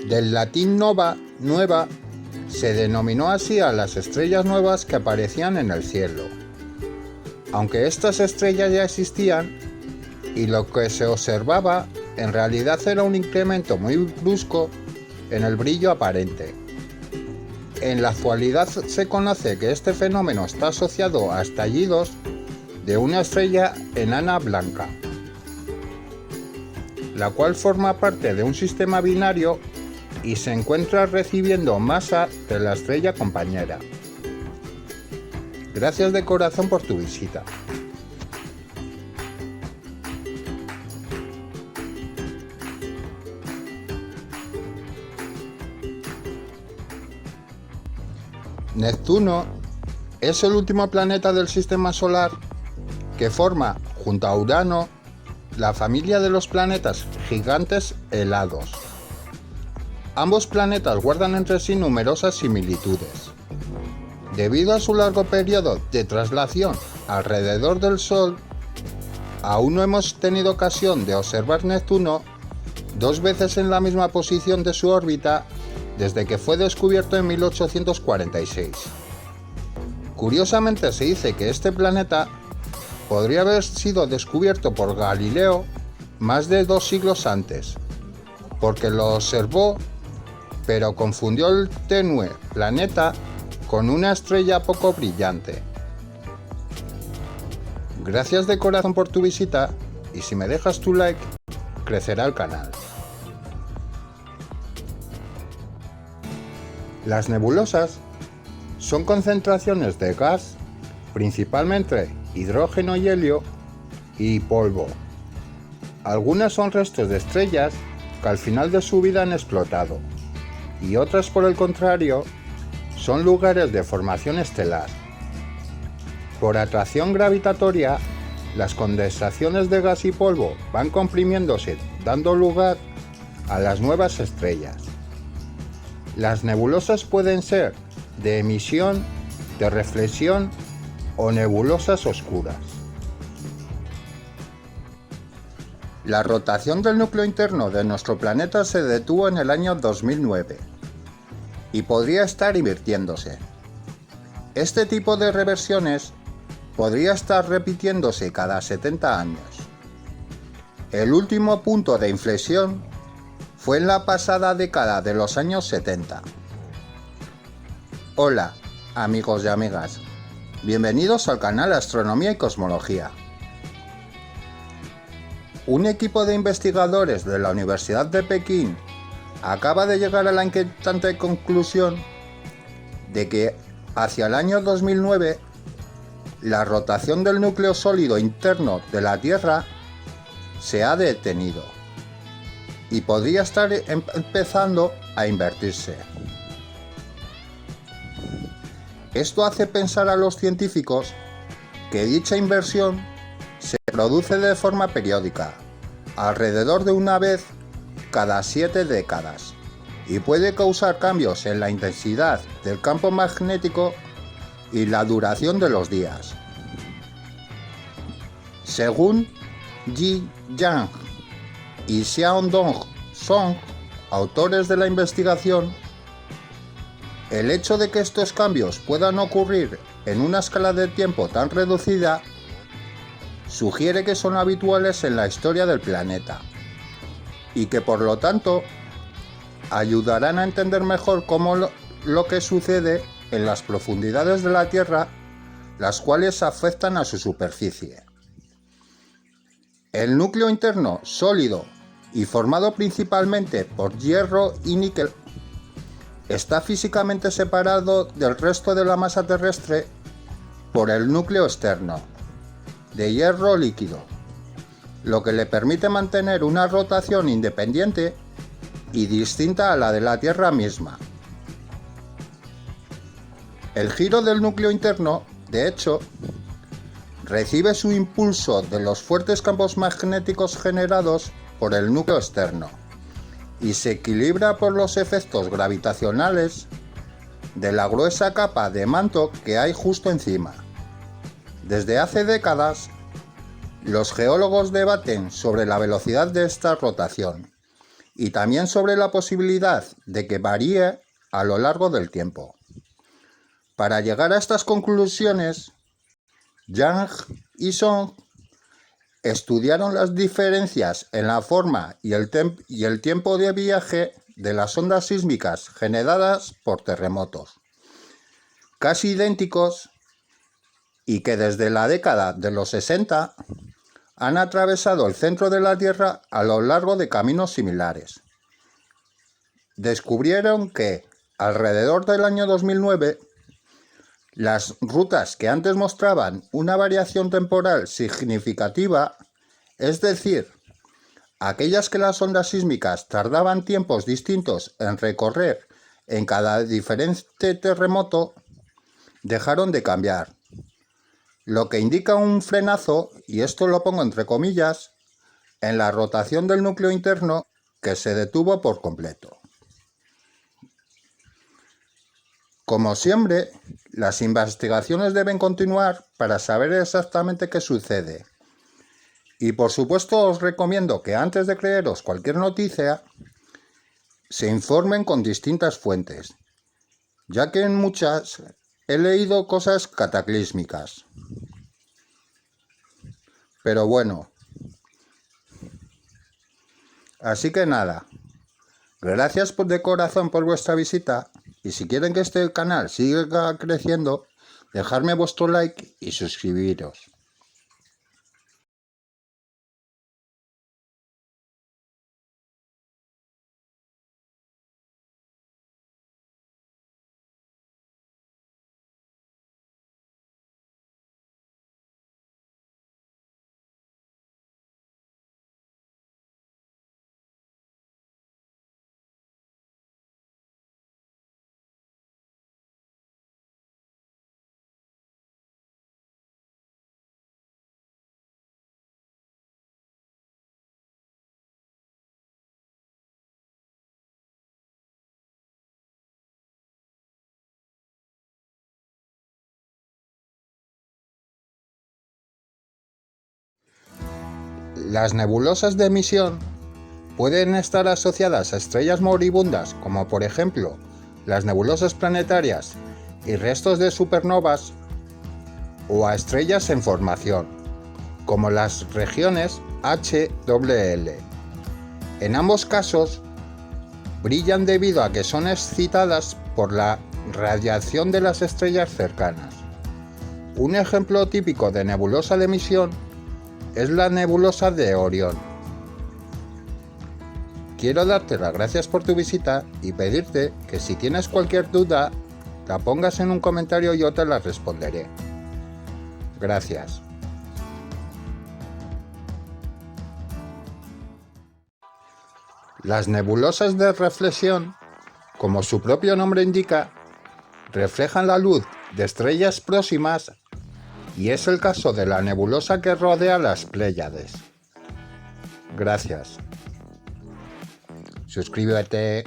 Del latín nova, nueva, se denominó así a las estrellas nuevas que aparecían en el cielo. Aunque estas estrellas ya existían, y lo que se observaba en realidad era un incremento muy brusco en el brillo aparente. En la actualidad se conoce que este fenómeno está asociado a estallidos de una estrella enana blanca, la cual forma parte de un sistema binario y se encuentra recibiendo masa de la estrella compañera. Gracias de corazón por tu visita. Neptuno es el último planeta del sistema solar que forma, junto a Urano, la familia de los planetas gigantes helados. Ambos planetas guardan entre sí numerosas similitudes. Debido a su largo periodo de traslación alrededor del Sol, aún no hemos tenido ocasión de observar Neptuno dos veces en la misma posición de su órbita desde que fue descubierto en 1846. Curiosamente se dice que este planeta podría haber sido descubierto por Galileo más de 2 siglos antes, porque lo observó, pero confundió el tenue planeta con una estrella poco brillante. Gracias de corazón por tu visita y si me dejas tu like, crecerá el canal. Las nebulosas son concentraciones de gas, principalmente hidrógeno y helio, y polvo. Algunas son restos de estrellas que al final de su vida han explotado, y otras, por el contrario, son lugares de formación estelar. Por atracción gravitatoria, las condensaciones de gas y polvo van comprimiéndose, dando lugar a las nuevas estrellas. Las nebulosas pueden ser de emisión, de reflexión o nebulosas oscuras. La rotación del núcleo interno de nuestro planeta se detuvo en el año 2009 y podría estar invirtiéndose. Este tipo de reversiones podría estar repitiéndose cada 70 años. El último punto de inflexión fue en la pasada década de los años 70. Hola, amigos y amigas. Bienvenidos al canal Astronomía y Cosmología. Un equipo de investigadores de la Universidad de Pekín acaba de llegar a la inquietante conclusión de que hacia el año 2009 la rotación del núcleo sólido interno de la Tierra se ha detenido y podría estar empezando a invertirse. Esto hace pensar a los científicos que dicha inversión se produce de forma periódica, alrededor de una vez cada 7 décadas, y puede causar cambios en la intensidad del campo magnético y la duración de los días. Según Yi Yang y Xiaodong Song, autores de la investigación, el hecho de que estos cambios puedan ocurrir en una escala de tiempo tan reducida sugiere que son habituales en la historia del planeta y que por lo tanto ayudarán a entender mejor cómo lo que sucede en las profundidades de la Tierra, las cuales afectan a su superficie. El núcleo interno sólido y formado principalmente por hierro y níquel está físicamente separado del resto de la masa terrestre por el núcleo externo, de hierro líquido, lo que le permite mantener una rotación independiente y distinta a la de la Tierra misma. El giro del núcleo interno, de hecho, recibe su impulso de los fuertes campos magnéticos generados por el núcleo externo y se equilibra por los efectos gravitacionales de la gruesa capa de manto que hay justo encima. Desde hace décadas, los geólogos debaten sobre la velocidad de esta rotación y también sobre la posibilidad de que varíe a lo largo del tiempo. Para llegar a estas conclusiones, Yang y Song estudiaron las diferencias en la forma y el tiempo de viaje de las ondas sísmicas generadas por terremotos, casi idénticos y que desde la década de los 60 han atravesado el centro de la Tierra a lo largo de caminos similares. Descubrieron que, alrededor del año 2009, las rutas que antes mostraban una variación temporal significativa, es decir, aquellas que las ondas sísmicas tardaban tiempos distintos en recorrer en cada diferente terremoto, dejaron de cambiar, lo que indica un frenazo, y esto lo pongo entre comillas, en la rotación del núcleo interno que se detuvo por completo. Como siempre, las investigaciones deben continuar para saber exactamente qué sucede. Y por supuesto os recomiendo que antes de creeros cualquier noticia, se informen con distintas fuentes, ya que en muchas he leído cosas cataclísmicas. Pero bueno, así que nada, gracias de corazón por vuestra visita, y si quieren que este canal siga creciendo, dejadme vuestro like y suscribiros. Las nebulosas de emisión pueden estar asociadas a estrellas moribundas, como por ejemplo las nebulosas planetarias y restos de supernovas, o a estrellas en formación, como las regiones HWL. En ambos casos, brillan debido a que son excitadas por la radiación de las estrellas cercanas. Un ejemplo típico de nebulosa de emisión es la nebulosa de Orión. Quiero darte las gracias por tu visita y pedirte que si tienes cualquier duda, la pongas en un comentario y yo te la responderé. Gracias. Las nebulosas de reflexión, como su propio nombre indica, reflejan la luz de estrellas próximas, y es el caso de la nebulosa que rodea las Pléyades. Gracias. Suscríbete.